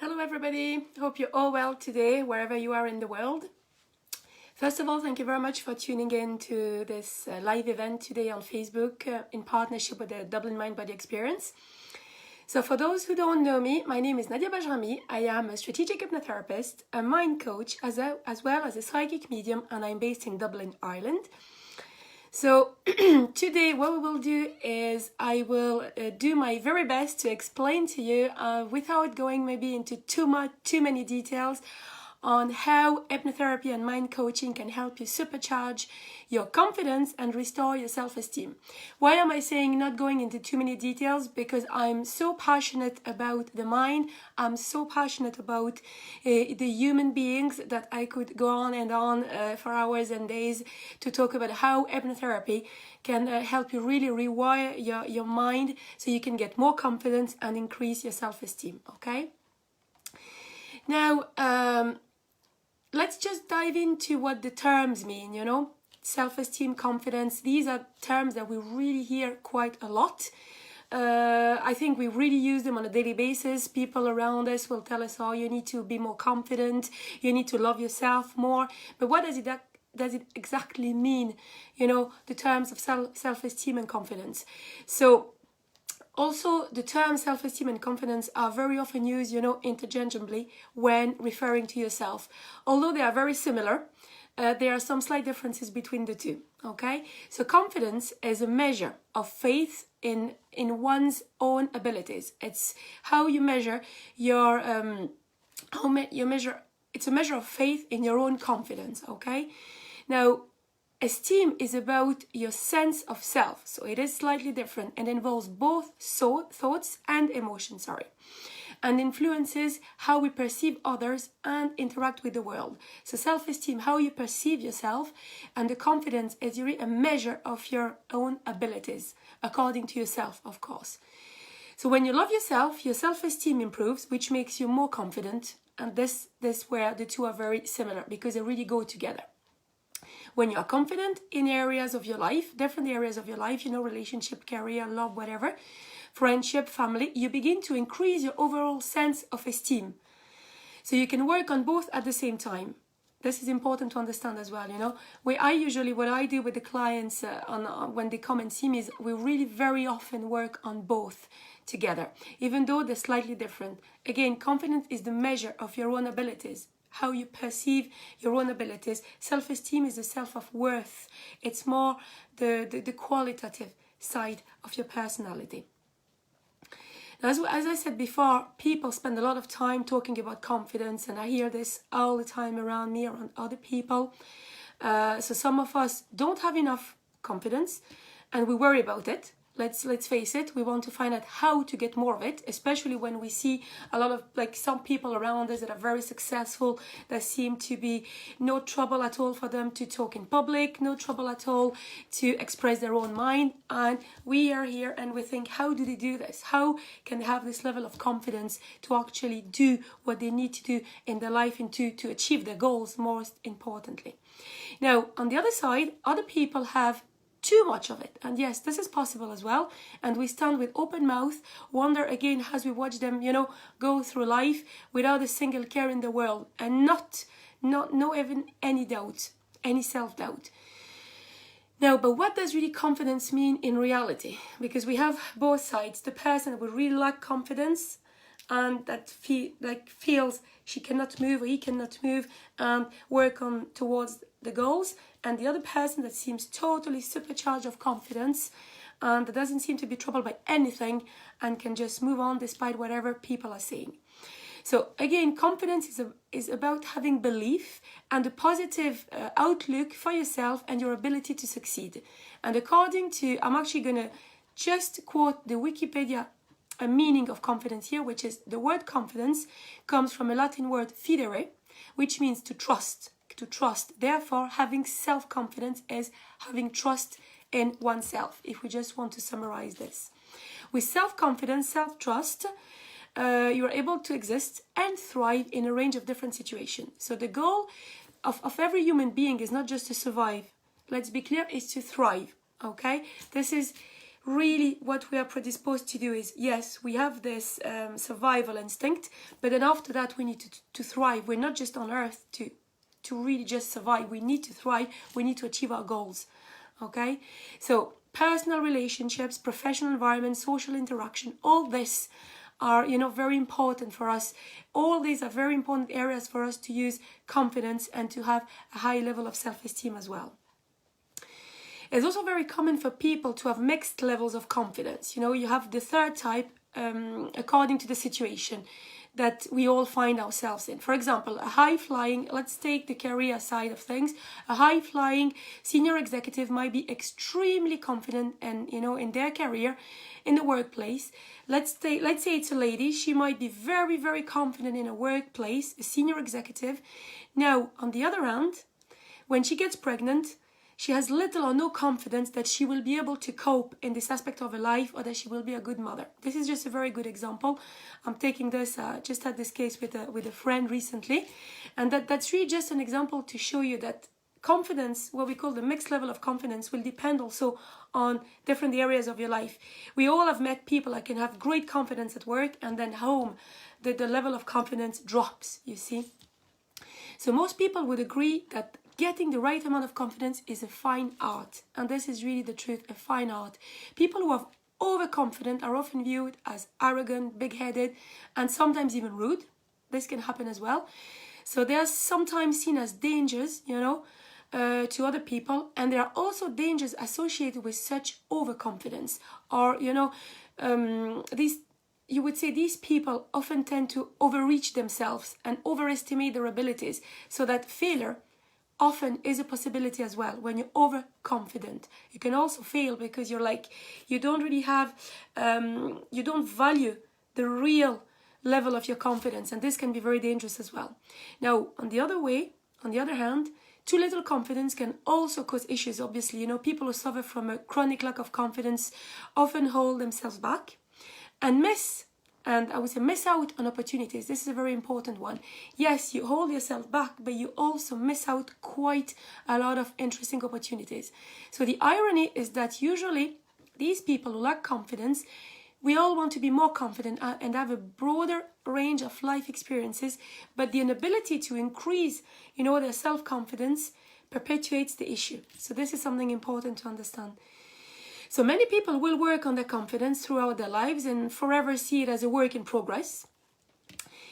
Hello everybody, hope you're all well today, wherever you are in the world. First of all, thank you very much for tuning in to this live event today on Facebook in partnership with the Dublin Mind Body Experience. So for those who don't know me, my name is Nadia Bajrami. I am a strategic hypnotherapist, a mind coach, as well as a psychic medium, and I'm based in Dublin, Ireland. So today what we will do is I will do my very best to explain to you without going maybe into too many details on how hypnotherapy and mind coaching can help you supercharge your confidence and restore your self-esteem. Why am I saying not going into too many details? Because I'm so passionate about the mind. I'm so passionate about the human beings that I could go on and on for hours and days to talk about how hypnotherapy can help you really rewire your mind so you can get more confidence and increase your self-esteem, okay? Now, let's just dive into what the terms mean, self-esteem, confidence. These are terms that we really hear quite a lot. I think we really use them on a daily basis. People around us will tell us, oh, you need to be more confident, you need to love yourself more. But what does it exactly mean, the terms of self-esteem and confidence? So also, the terms self-esteem and confidence are very often used, interchangeably when referring to yourself. Although they are very similar, there are some slight differences between the two, okay? So confidence is a measure of faith in one's own abilities. It's how you measure your, it's a measure of faith in your own confidence, okay? Now, esteem is about your sense of self, so it is slightly different and involves both thoughts and emotions, and influences how we perceive others and interact with the world. So self-esteem, how you perceive yourself, and the confidence is really a measure of your own abilities, according to yourself, of course. So when you love yourself, your self-esteem improves, which makes you more confident, and this where the two are very similar because they really go together. When you are confident in areas of your life, different areas of your life, relationship, career, love, whatever, friendship, family, you begin to increase your overall sense of esteem. So you can work on both at the same time. This is important to understand as well, what I do with the clients when they come and see me is we really very often work on both together, even though they're slightly different. Again, confidence is the measure of your own abilities, how you perceive your own abilities. Self-esteem is the self of worth. It's more the qualitative side of your personality. Now, as I said before, people spend a lot of time talking about confidence, and I hear this all the time around me, around other people. So some of us don't have enough confidence, and we worry about it. Let's face it, we want to find out how to get more of it, especially when we see a lot of some people around us that are very successful, that seem to be no trouble at all for them to talk in public, no trouble at all to express their own mind. And we are here and we think, how do they do this? How can they have this level of confidence to actually do what they need to do in their life and to achieve their goals, most importantly? Now, on the other side, other people have too much of it, and yes, this is possible as well, and we stand with open mouth, wonder again as we watch them go through life without a single care in the world, and not even any doubt, any self-doubt. Now, but what does really confidence mean in reality? Because we have both sides, the person that would really lack confidence and that feels she cannot move or he cannot move and work on towards the goals, and the other person that seems totally supercharged of confidence and that doesn't seem to be troubled by anything and can just move on despite whatever people are saying. So again, confidence is about having belief and a positive outlook for yourself and your ability to succeed. And according to, I'm actually going to just quote the Wikipedia meaning of confidence here, which is the word confidence comes from a Latin word fidere, which means to trust. Therefore, having self-confidence is having trust in oneself, if we just want to summarize this. With self-confidence, self-trust, you're able to exist and thrive in a range of different situations. So the goal of every human being is not just to survive. Let's be clear, is to thrive, okay? This is really what we are predisposed to do is, yes, we have this survival instinct, but then after that we need to thrive. We're not just on earth to really just survive. We need to thrive. We need to achieve our goals. Okay, so personal relationships, professional environment, social interaction, all this are, very important for us. All these are very important areas for us to use confidence and to have a high level of self-esteem as well. It's also very common for people to have mixed levels of confidence. You have the third type, according to the situation that we all find ourselves in. For example, a high-flying, let's take the career side of things, a high-flying senior executive might be extremely confident and, in their career, in the workplace. Let's say it's a lady, she might be very, very confident in a workplace, a senior executive. Now, on the other hand, when she gets pregnant, she has little or no confidence that she will be able to cope in this aspect of her life, or that she will be a good mother. This is just a very good example. I'm taking this, just had this case with a friend recently, and that's really just an example to show you that confidence, what we call the mixed level of confidence, will depend also on different areas of your life. We all have met people that can have great confidence at work, and then home, the level of confidence drops, you see. So most people would agree that getting the right amount of confidence is a fine art. And this is really the truth, a fine art. People who are overconfident are often viewed as arrogant, big-headed, and sometimes even rude. This can happen as well. So they are sometimes seen as dangers, to other people. And there are also dangers associated with such overconfidence. Or, you would say these people often tend to overreach themselves and overestimate their abilities, so that failure often is a possibility as well. When you're overconfident, you can also fail because you don't really have, you don't value the real level of your confidence, and this can be very dangerous as well. Now, on the other hand, too little confidence can also cause issues, obviously. People who suffer from a chronic lack of confidence often hold themselves back and miss out on opportunities. This is a very important one. Yes, you hold yourself back, but you also miss out quite a lot of interesting opportunities. So the irony is that usually these people who lack confidence, we all want to be more confident and have a broader range of life experiences, but the inability to increase, their self-confidence perpetuates the issue. So this is something important to understand. So many people will work on their confidence throughout their lives and forever see it as a work in progress.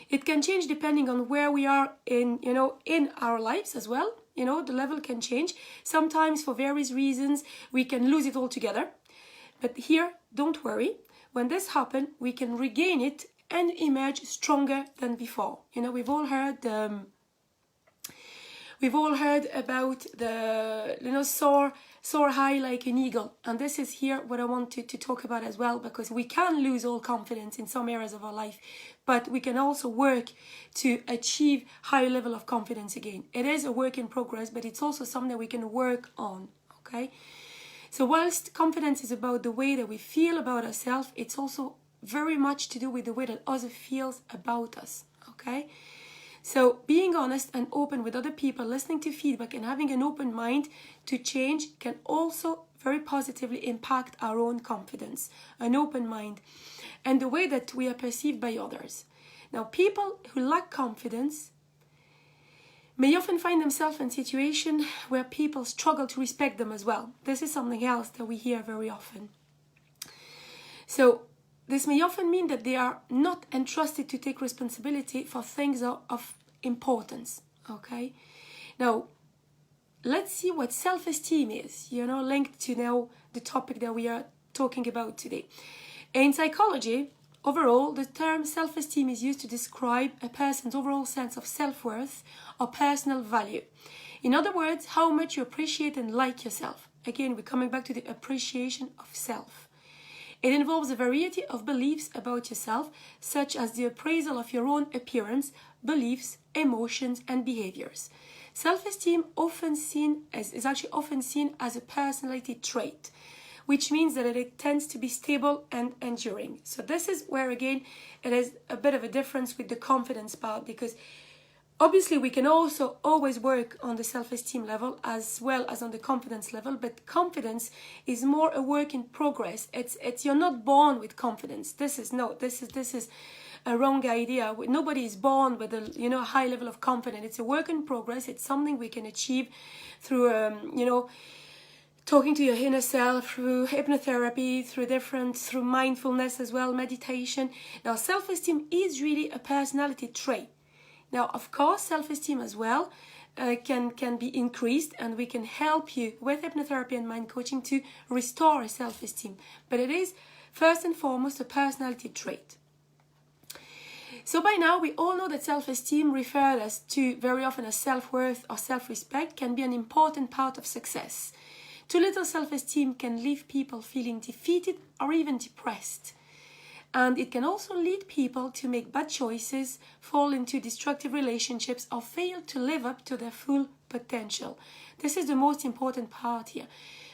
It can change depending on where we are in our lives as well. The level can change. Sometimes for various reasons, we can lose it altogether. But here, don't worry. When this happens, we can regain it and emerge stronger than before. We've all heard about the, soar high like an eagle. And this is here what I want to talk about as well, because we can lose all confidence in some areas of our life, but we can also work to achieve higher level of confidence again. It is a work in progress, but it's also something we can work on, okay? So whilst confidence is about the way that we feel about ourselves, it's also very much to do with the way that others feels about us, okay? So being honest and open with other people, listening to feedback and having an open mind to change can also very positively impact our own confidence, an open mind, and the way that we are perceived by others. Now, people who lack confidence may often find themselves in situations where people struggle to respect them as well. This is something else that we hear very often. So this may often mean that they are not entrusted to take responsibility for things of importance, okay? Now, let's see what self-esteem is, linked to now the topic that we are talking about today. In psychology, overall, the term self-esteem is used to describe a person's overall sense of self-worth or personal value. In other words, how much you appreciate and like yourself. Again, we're coming back to the appreciation of self. It involves a variety of beliefs about yourself, such as the appraisal of your own appearance, beliefs, emotions, and behaviors. Self-esteem is actually often seen as a personality trait, which means that it tends to be stable and enduring. So this is where, again, it is a bit of a difference with the confidence part, because Obviously, we can also always work on the self-esteem level as well as on the confidence level, but confidence is more a work in progress. It's you're not born with confidence. This is a wrong idea. Nobody is born with a high level of confidence. It's a work in progress. It's something we can achieve through talking to your inner self, through hypnotherapy, through mindfulness as well, meditation. Now, self-esteem is really a personality trait. Now, of course, self-esteem as well can be increased, and we can help you with hypnotherapy and mind coaching to restore self-esteem. But it is first and foremost a personality trait. So by now, we all know that self-esteem, referred as to very often as self-worth or self-respect, can be an important part of success. Too little self-esteem can leave people feeling defeated or even depressed. And it can also lead people to make bad choices, fall into destructive relationships, or fail to live up to their full potential. This is the most important part here.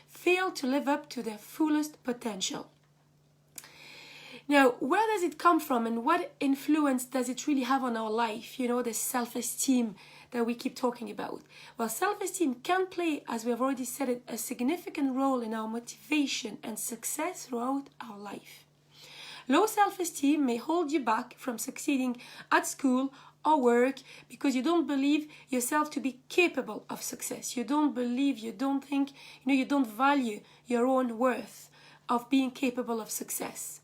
Fail to live up to their fullest potential. Now, where does it come from and what influence does it really have on our life? This self-esteem that we keep talking about. Well, self-esteem can play, as we have already said, a significant role in our motivation and success throughout our life. Low self-esteem may hold you back from succeeding at school or work because you don't believe yourself to be capable of success. You don't believe, you don't think, you don't value your own worth of being capable of success.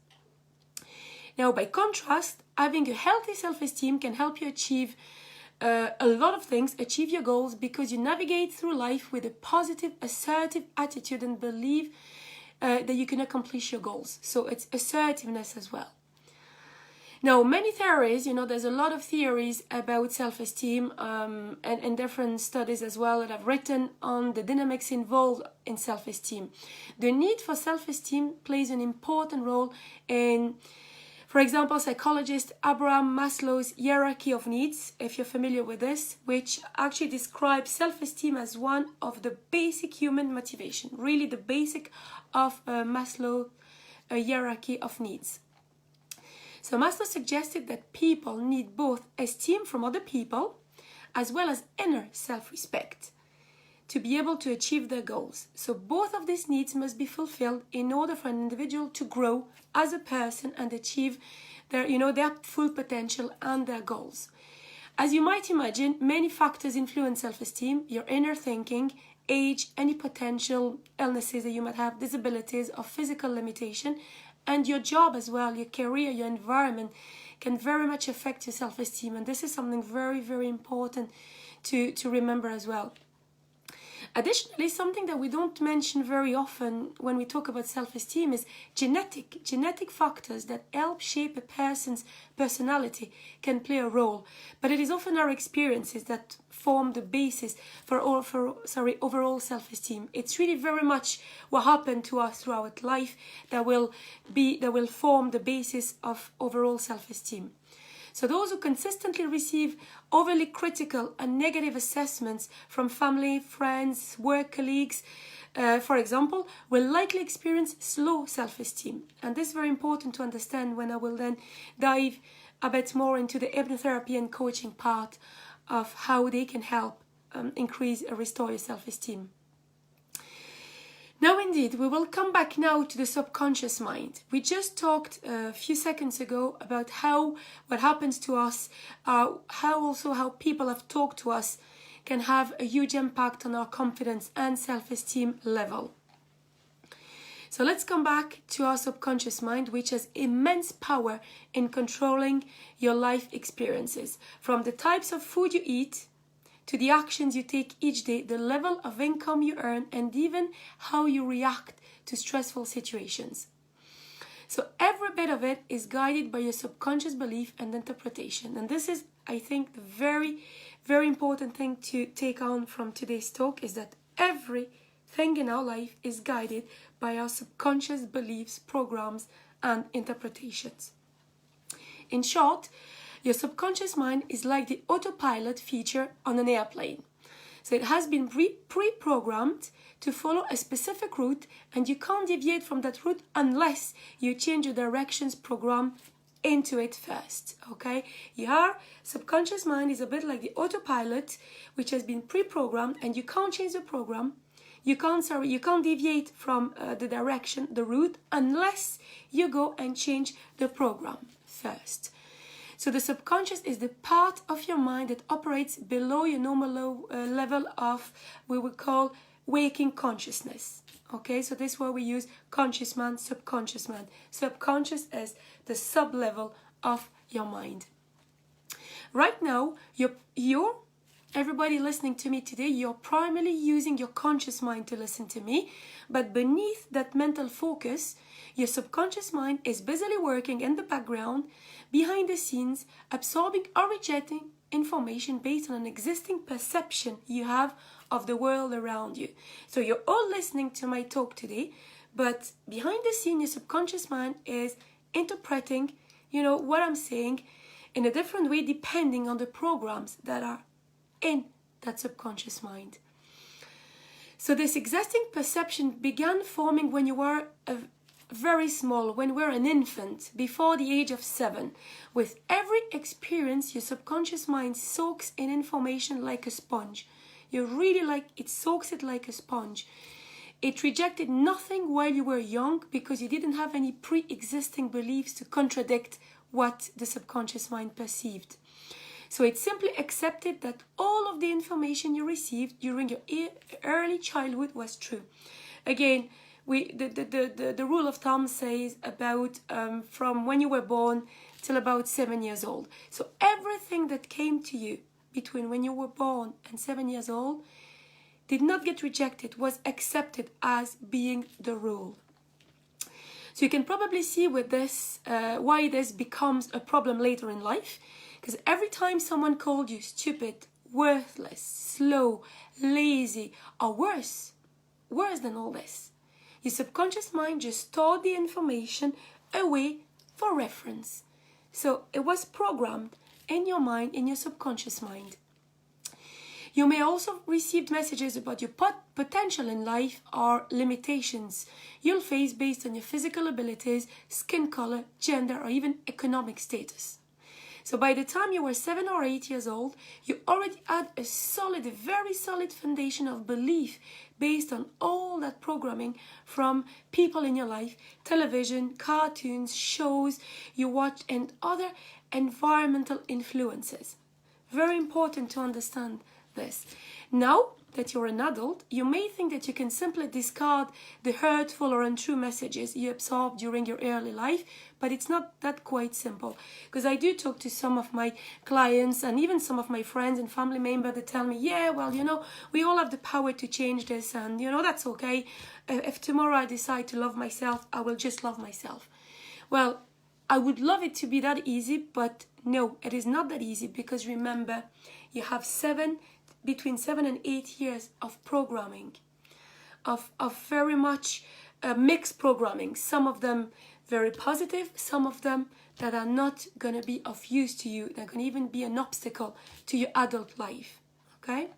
Now, by contrast, having a healthy self-esteem can help you achieve a lot of things, achieve your goals, because you navigate through life with a positive, assertive attitude and believe that you can accomplish your goals. So it's assertiveness as well. Now, many theories, there's a lot of theories about self-esteem and different studies as well that have written on the dynamics involved in self-esteem. The need for self-esteem plays an important role in, for example, psychologist Abraham Maslow's hierarchy of needs, if you're familiar with this, which actually describes self-esteem as one of the basic human motivation, really the basic of Maslow's hierarchy of needs. So Maslow suggested that people need both esteem from other people as well as inner self-respect to be able to achieve their goals. So both of these needs must be fulfilled in order for an individual to grow as a person and achieve their full potential and their goals. As you might imagine, many factors influence self-esteem: your inner thinking, age, any potential illnesses that you might have, disabilities or physical limitation, and your job as well, your career, your environment can very much affect your self-esteem. And this is something very, very important to remember as well. Additionally, something that we don't mention very often when we talk about self-esteem is genetic factors that help shape a person's personality can play a role, but it is often our experiences that form the basis for overall self-esteem. It's really very much what happened to us throughout life that will form the basis of overall self-esteem. So those who consistently receive overly critical and negative assessments from family, friends, work colleagues, for example, will likely experience low self-esteem. And this is very important to understand when I will then dive a bit more into the hypnotherapy and coaching part of how they can help increase or restore your self-esteem. Now, indeed, we will come back now to the subconscious mind. We just talked a few seconds ago about what happens to us, how people have talked to us can have a huge impact on our confidence and self-esteem level. So let's come back to our subconscious mind, which has immense power in controlling your life experiences, from the types of food you eat, to the actions you take each day, the level of income you earn, and even how you react to stressful situations. So every bit of it is guided by your subconscious belief and interpretation. And this is, I think, the very, very important thing to take on from today's talk, is that everything in our life is guided by our subconscious beliefs, programs, and interpretations. In short, your subconscious mind is like the autopilot feature on an airplane. So it has been pre-programmed to follow a specific route, and you can't deviate from that route unless you change the directions program into it first, okay? Your subconscious mind is a bit like the autopilot, which has been pre-programmed, and you can't change the program. You can't deviate from the direction, the route, unless you go and change the program first. So the subconscious is the part of your mind that operates below your normal level of what we call waking consciousness. Okay, so this is where we use conscious mind, subconscious mind. Subconscious is the sub-level of your mind. Right now, you're everybody listening to me today, you're primarily using your conscious mind to listen to me, but beneath that mental focus, your subconscious mind is busily working in the background, behind the scenes, absorbing or rejecting information based on an existing perception you have of the world around you. So you're all listening to my talk today, but behind the scene, your subconscious mind is interpreting, what I'm saying in a different way depending on the programs that are in that subconscious mind. So this existing perception began forming when you were very small, when we were an infant, before the age of 7. With every experience, your subconscious mind soaks in information like a sponge. It soaks it like a sponge. It rejected nothing while you were young because you didn't have any pre-existing beliefs to contradict what the subconscious mind perceived. So it simply accepted that all of the information you received during your early childhood was true. Again, the rule of thumb says about from when you were born till about 7 years old. So everything that came to you between when you were born and 7 years old did not get rejected, was accepted as being the rule. So you can probably see with this why this becomes a problem later in life. Because every time someone called you stupid, worthless, slow, lazy, or worse than all this, your subconscious mind just stored the information away for reference. So it was programmed in your mind, in your subconscious mind. You may also receive messages about your potential in life or limitations you'll face based on your physical abilities, skin color, gender, or even economic status. So by the time you were 7 or 8 years old, you already had a very solid foundation of belief based on all that programming from people in your life, television, cartoons, shows you watch, and other environmental influences. Very important to understand this. Now that you're an adult, you may think that you can simply discard the hurtful or untrue messages you absorbed during your early life, but it's not that quite simple. Because I do talk to some of my clients and even some of my friends and family members that tell me, yeah, well, we all have the power to change this, and, that's okay. If tomorrow I decide to love myself, I will just love myself. Well, I would love it to be that easy, but no, it is not that easy, because remember, you have between 7 and 8 years of programming, of very much mixed programming. Some of them very positive, some of them that are not going to be of use to you. They're going to even be an obstacle to your adult life, okay?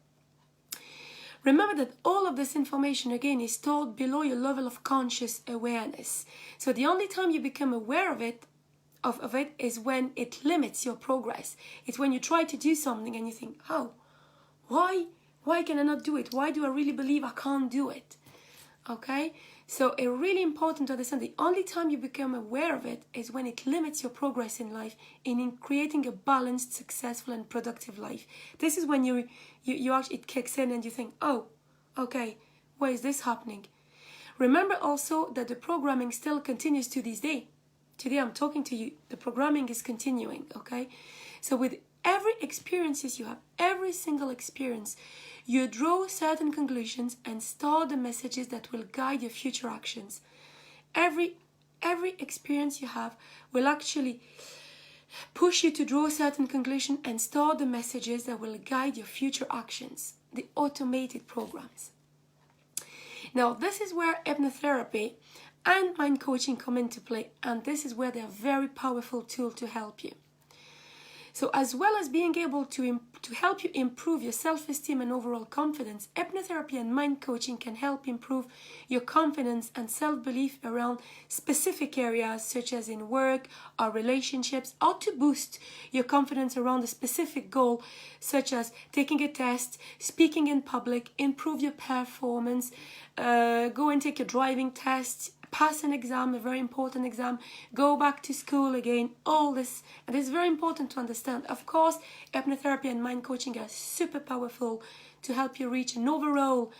Remember that all of this information, again, is stored below your level of conscious awareness. So the only time you become aware of it is when it limits your progress. It's when you try to do something and you think, oh, why can I not do it? Why do I really believe I can't do it? Okay? So it's really important to understand the only time you become aware of it is when it limits your progress in life and in creating a balanced, successful, and productive life. This is when you actually, it kicks in and you think, oh, okay, why is this happening? Remember also that the programming still continues to this day. Today I'm talking to you, the programming is continuing, okay? So with every experiences you have, every single experience, you draw certain conclusions and store the messages that will guide your future actions. Every experience you have will actually push you to draw certain conclusions and store the messages that will guide your future actions, the automated programs. Now, this is where hypnotherapy and mind coaching come into play, and this is where they're a very powerful tool to help you. So as well as being able to help you improve your self-esteem and overall confidence, hypnotherapy and mind coaching can help improve your confidence and self-belief around specific areas such as in work or relationships, or to boost your confidence around a specific goal such as taking a test, speaking in public, improve your performance, go and take a driving test, pass an exam, a very important exam, go back to school again, all this. And it's very important to understand. Of course, hypnotherapy and mind coaching are super powerful to help you reach an overall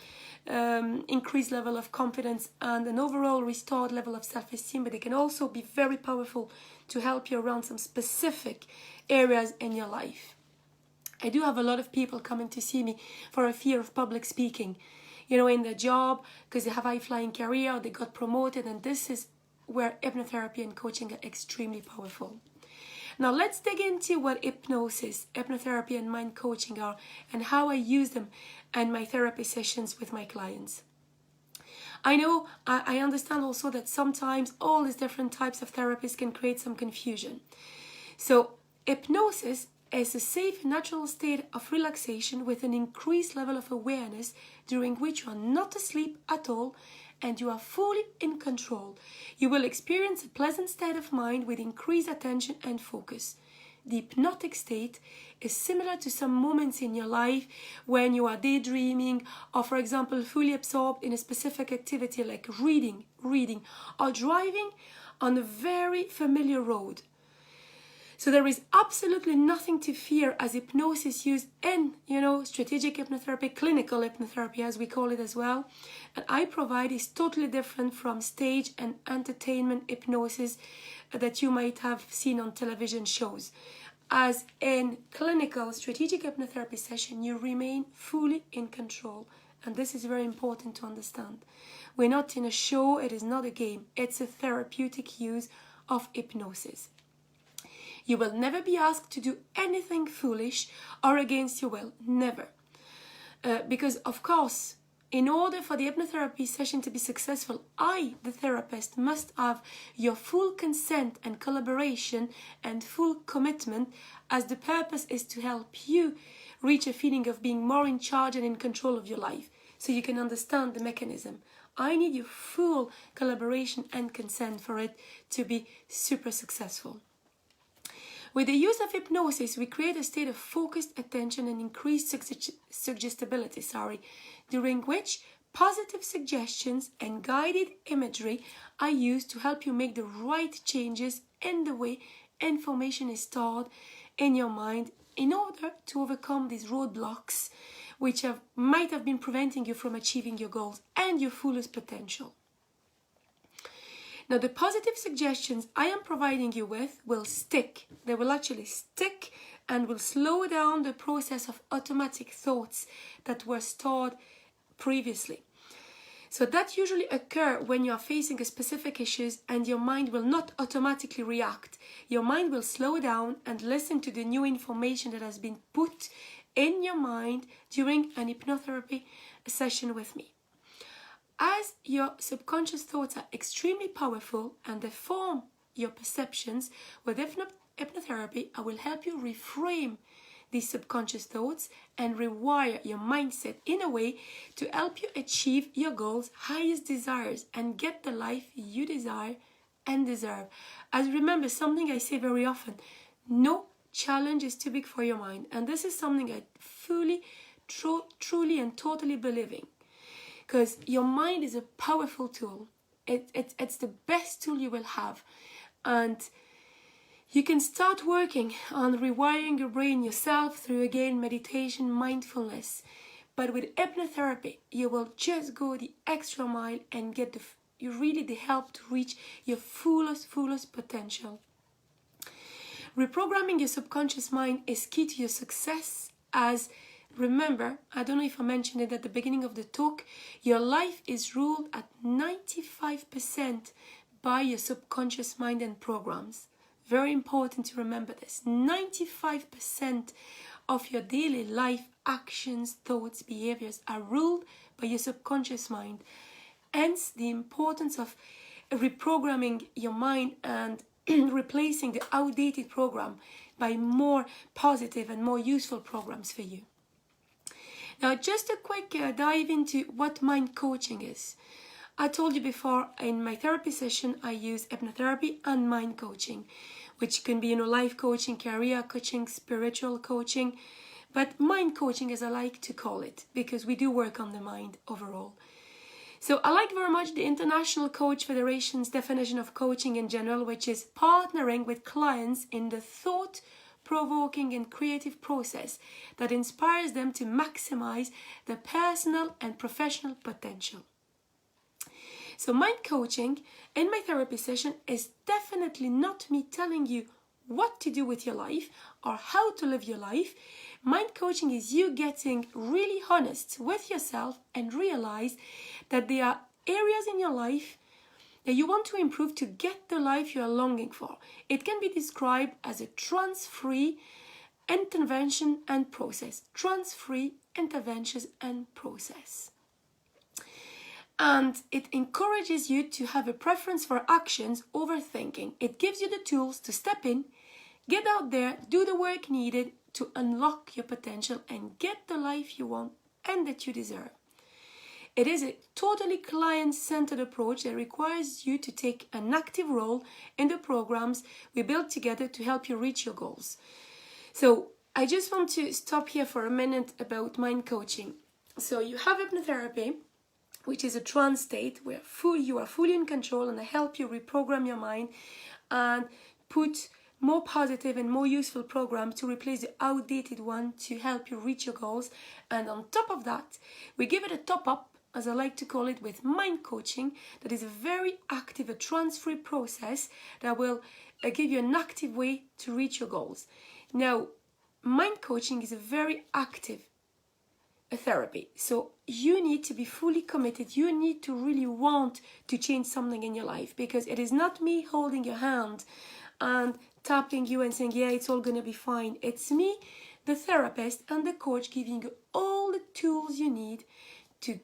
increased level of confidence and an overall restored level of self-esteem, but they can also be very powerful to help you around some specific areas in your life. I do have a lot of people coming to see me for a fear of public speaking, in their job, because they have a high-flying career, they got promoted, and this is where hypnotherapy and coaching are extremely powerful. Now let's dig into what hypnosis, hypnotherapy and mind coaching are, and how I use them in my therapy sessions with my clients. I know, I understand also that sometimes all these different types of therapies can create some confusion. So hypnosis is a safe, natural state of relaxation with an increased level of awareness during which you are not asleep at all and you are fully in control. You will experience a pleasant state of mind with increased attention and focus. The hypnotic state is similar to some moments in your life when you are daydreaming or, for example, fully absorbed in a specific activity like reading, or driving on a very familiar road. So there is absolutely nothing to fear as hypnosis used in, strategic hypnotherapy, clinical hypnotherapy as we call it as well. And I provide is totally different from stage and entertainment hypnosis that you might have seen on television shows. As in clinical strategic hypnotherapy session, you remain fully in control. And this is very important to understand. We're not in a show, it is not a game. It's a therapeutic use of hypnosis. You will never be asked to do anything foolish or against your will. Never. Because, of course, in order for the hypnotherapy session to be successful, I, the therapist, must have your full consent and collaboration and full commitment, as the purpose is to help you reach a feeling of being more in charge and in control of your life, so you can understand the mechanism. I need your full collaboration and consent for it to be super successful. With the use of hypnosis, we create a state of focused attention and increased suggestibility, during which positive suggestions and guided imagery are used to help you make the right changes in the way information is stored in your mind in order to overcome these roadblocks which might have been preventing you from achieving your goals and your fullest potential. Now, the positive suggestions I am providing you with will stick. They will actually stick and will slow down the process of automatic thoughts that were stored previously. So that usually occurs when you are facing a specific issue and your mind will not automatically react. Your mind will slow down and listen to the new information that has been put in your mind during an hypnotherapy session with me. As your subconscious thoughts are extremely powerful and they form your perceptions, with hypnotherapy, I will help you reframe these subconscious thoughts and rewire your mindset in a way to help you achieve your goals, highest desires, and get the life you desire and deserve. As remember, something I say very often, no challenge is too big for your mind. And this is something I fully, truly and totally believe in. Because your mind is a powerful tool. It's the best tool you will have. And you can start working on rewiring your brain yourself through, again, meditation, mindfulness. But with hypnotherapy, you will just go the extra mile and get the help to reach your fullest potential. Reprogramming your subconscious mind is key to your success, as remember, I don't know if I mentioned it at the beginning of the talk, your life is ruled at 95% by your subconscious mind and programs. Very important to remember this. 95% of your daily life actions, thoughts, behaviors are ruled by your subconscious mind. Hence, the importance of reprogramming your mind and replacing the outdated program by more positive and more useful programs for you. Now, just a quick dive into what mind coaching is. I told you before, in my therapy session, I use hypnotherapy and mind coaching, which can be, life coaching, career coaching, spiritual coaching, but mind coaching, as I like to call it, because we do work on the mind overall. So I like very much the International Coach Federation's definition of coaching in general, which is partnering with clients in the thought-provoking and creative process that inspires them to maximize their personal and professional potential. So mind coaching in my therapy session is definitely not me telling you what to do with your life or how to live your life. Mind coaching is you getting really honest with yourself and realize that there are areas in your life that you want to improve to get the life you are longing for. It can be described as a trance-free intervention and process. Trance-free interventions and process. And it encourages you to have a preference for actions over thinking. It gives you the tools to step in, get out there, do the work needed to unlock your potential and get the life you want and that you deserve. It is a totally client-centered approach that requires you to take an active role in the programs we build together to help you reach your goals. So I just want to stop here for a minute about mind coaching. So you have hypnotherapy, which is a trance state where you are fully in control, and I help you reprogram your mind and put more positive and more useful programs to replace the outdated one to help you reach your goals. And on top of that, we give it a top-up, as I like to call it, with mind coaching that is a very active, a trance-free process that will give you an active way to reach your goals. Now, mind coaching is a very active therapy. So you need to be fully committed. You need to really want to change something in your life, because it is not me holding your hand and tapping you and saying, yeah, it's all going to be fine. It's me, the therapist and the coach, giving you all the tools you need to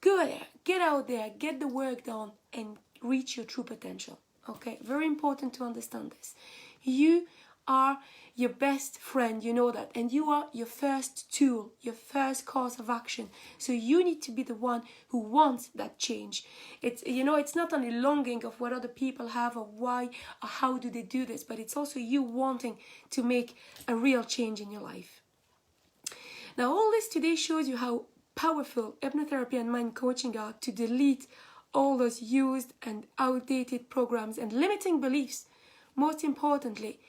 go there, get out there, get the work done and reach your true potential. Okay, very important to understand this. You are your best friend, you know that, and you are your first tool, your first course of action. So you need to be the one who wants that change. It's not only longing of what other people have or why or how do they do this, but it's also you wanting to make a real change in your life. Now, all this today shows you how powerful hypnotherapy and mind coaching are to delete all those used and outdated programs and limiting beliefs. Most importantly,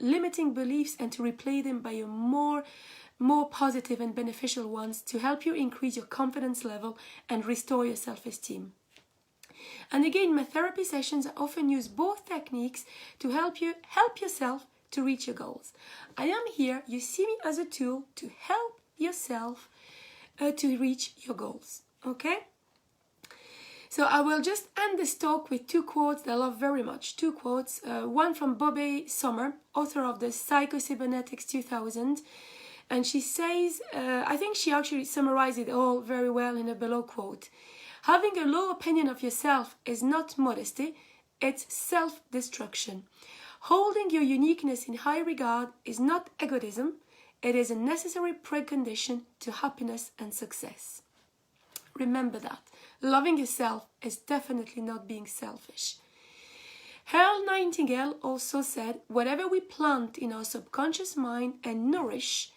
limiting beliefs, and to replace them by a more positive and beneficial ones to help you increase your confidence level and restore your self-esteem. And again, my therapy sessions often use both techniques to help yourself to reach your goals. I am here, you see me as a tool to help yourself to reach your goals. Okay? So I will just end this talk with two quotes that I love very much. Two quotes, one from Bobby Sommer, author of the Psycho-Cybernetics 2000. And she says, I think she actually summarized it all very well in a below quote. Having a low opinion of yourself is not modesty, it's self-destruction. Holding your uniqueness in high regard is not egotism, it is a necessary precondition to happiness and success. Remember that. Loving yourself is definitely not being selfish. Earl Nightingale also said, whatever we plant in our subconscious mind and nourish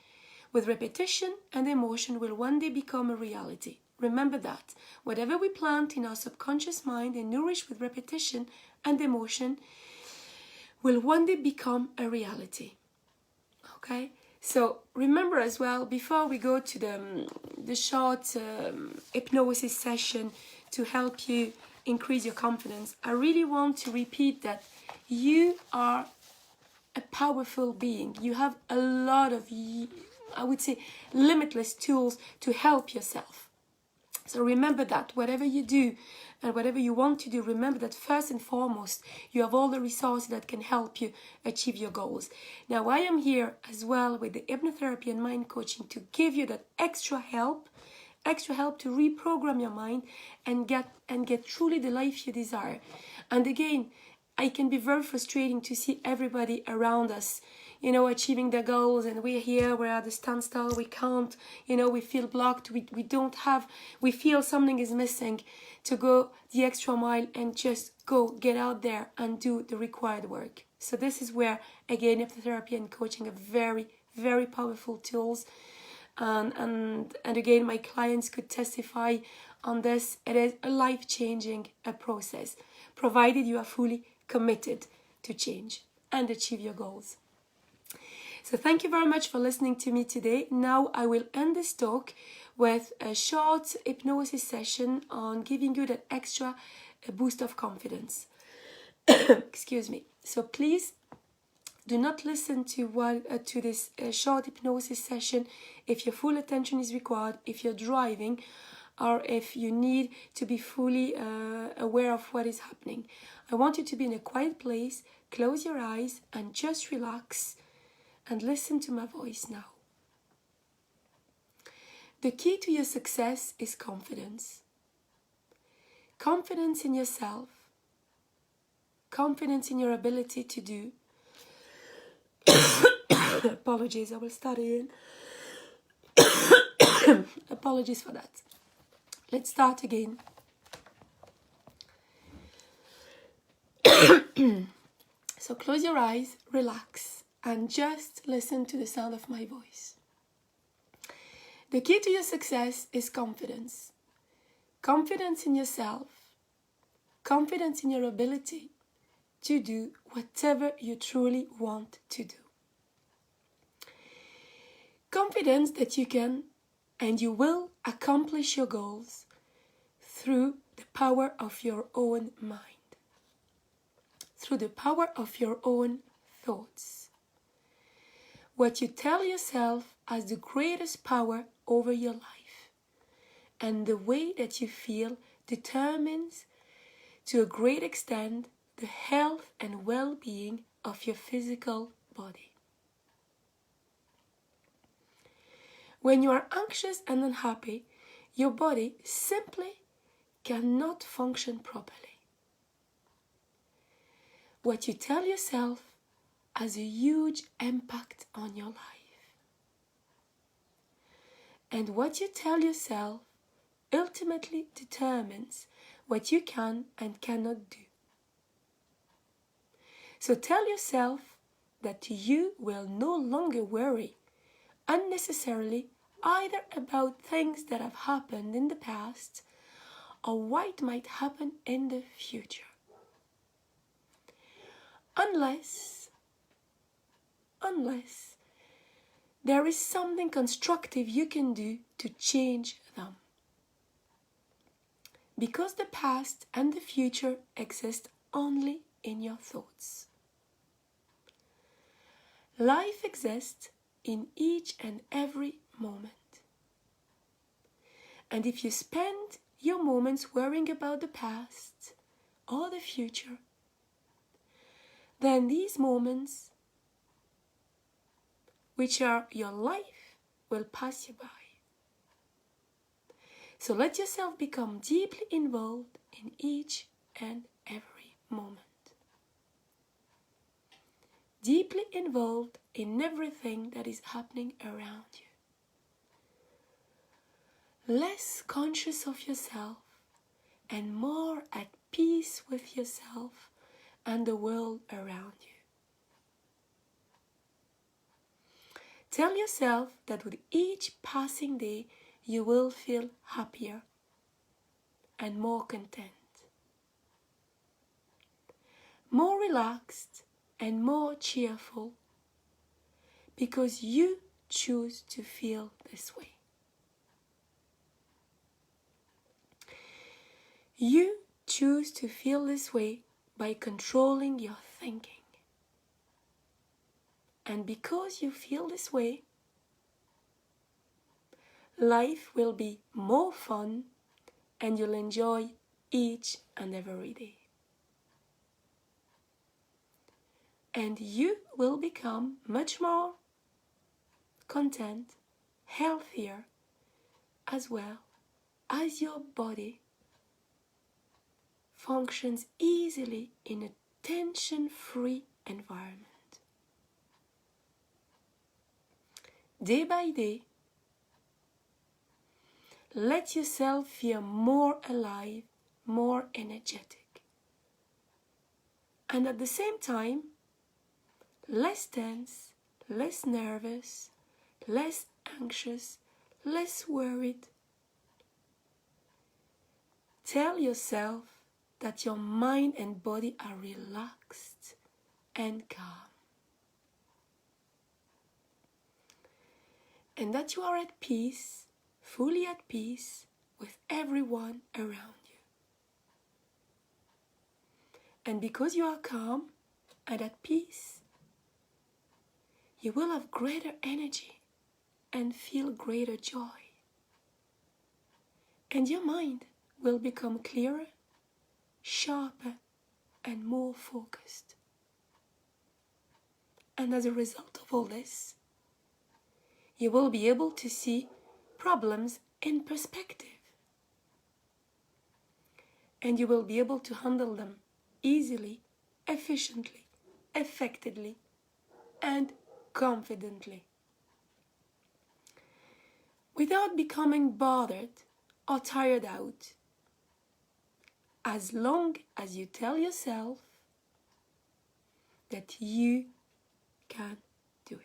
with repetition and emotion will one day become a reality. Remember that. Whatever we plant in our subconscious mind and nourish with repetition and emotion will one day become a reality. Okay? So remember as well, before we go to the short hypnosis session to help you increase your confidence, I really want to repeat that you are a powerful being. You have a lot of, I would say, limitless tools to help yourself. So remember that whatever you do and whatever you want to do, remember that first and foremost, you have all the resources that can help you achieve your goals. Now, I am here as well with the hypnotherapy and mind coaching to give you that extra help to reprogram your mind and get truly the life you desire. And again, it can be very frustrating to see everybody around us, achieving their goals, and we're here, we're at the standstill, we can't, we feel blocked, we feel something is missing, to go the extra mile and just go get out there and do the required work. So this is where, again, hypnotherapy and coaching are very, very powerful tools. And again, my clients could testify on this. It is a life-changing process, provided you are fully committed to change and achieve your goals. So thank you very much for listening to me today. Now I will end this talk with a short hypnosis session on giving you that extra boost of confidence. Excuse me. So please do not listen to this short hypnosis session if your full attention is required, if you're driving, or if you need to be fully aware of what is happening. I want you to be in a quiet place, close your eyes, and just relax and listen to my voice now. The key to your success is confidence. Confidence in yourself. Confidence in your ability to do. Apologies, I will start again. Apologies for that. Let's start again. So close your eyes, relax, and just listen to the sound of my voice. The key to your success is confidence. Confidence in yourself. Confidence in your ability to do whatever you truly want to do. Confidence that you can and you will accomplish your goals through the power of your own mind, through the power of your own thoughts. What you tell yourself has the greatest power over your life, and the way that you feel determines to a great extent the health and well-being of your physical body. When you are anxious and unhappy, your body simply cannot function properly. What you tell yourself has a huge impact on your life. And what you tell yourself ultimately determines what you can and cannot do. So tell yourself that you will no longer worry unnecessarily either about things that have happened in the past or what might happen in the future. Unless there is something constructive you can do to change them. Because the past and the future exist only in your thoughts. Life exists in each and every moment. And if you spend your moments worrying about the past or the future, then these moments, which are your life, will pass you by. So let yourself become deeply involved in each and every moment. Deeply involved in everything that is happening around you. Less conscious of yourself and more at peace with yourself and the world around you. Tell yourself that with each passing day you will feel happier and more content, more relaxed and more cheerful, because you choose to feel this way. You choose to feel this way by controlling your thinking. And because you feel this way, life will be more fun and you'll enjoy each and every day. And you will become much more content, healthier, as well as your body functions easily in a tension-free environment. day by day, let yourself feel more alive, more energetic. And at the same time, less tense, less nervous, less anxious, less worried. Tell yourself that your mind and body are relaxed and calm. And that you are at peace, fully at peace with everyone around you. And because you are calm and at peace, you will have greater energy and feel greater joy. And your mind will become clearer, sharper, and more focused. And as a result of all this, you will be able to see problems in perspective. And you will be able to handle them easily, efficiently, effectively, and confidently. Without becoming bothered or tired out, as long as you tell yourself that you can do it.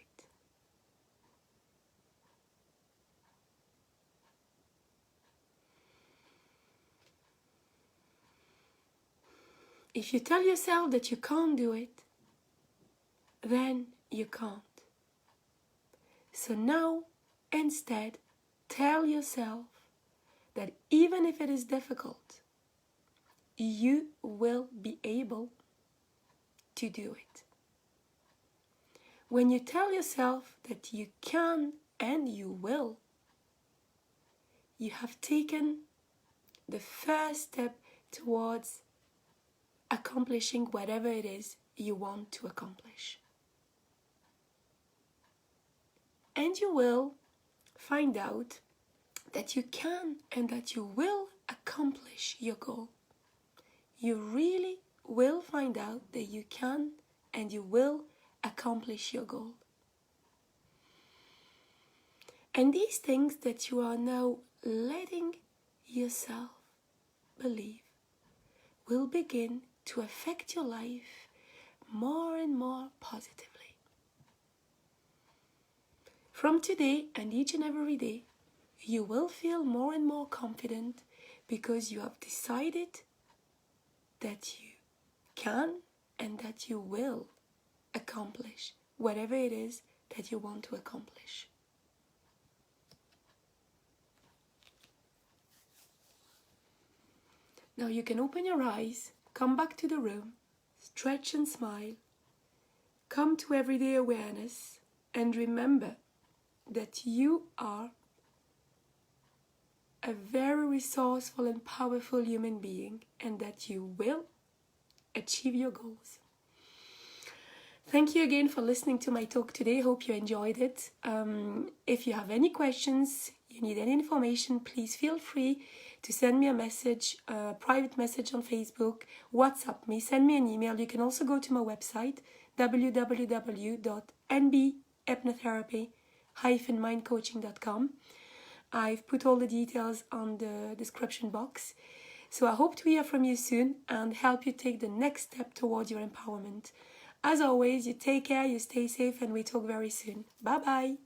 If you tell yourself that you can't do it, then you can't. So now, instead, tell yourself that even if it is difficult, you will be able to do it. When you tell yourself that you can and you will, you have taken the first step towards accomplishing whatever it is you want to accomplish. And you will find out that you can and that you will accomplish your goal. You really will find out that you can and you will accomplish your goal. And these things that you are now letting yourself believe will begin to affect your life more and more positively. From today and each and every day, you will feel more and more confident because you have decided that you can and that you will accomplish whatever it is that you want to accomplish. Now you can open your eyes, come back to the room, stretch and smile, come to everyday awareness, and remember that you are a very resourceful and powerful human being and that you will achieve your goals. Thank you again for listening to my talk today. Hope you enjoyed it. If you have any questions, you need any information, please feel free to send me a message, a private message on Facebook, WhatsApp me, send me an email. You can also go to my website, www.nbhypnotherapy-mindcoaching.com. I've put all the details on the description box. So I hope to hear from you soon and help you take the next step towards your empowerment. As always, you take care, you stay safe, and we talk very soon. Bye-bye.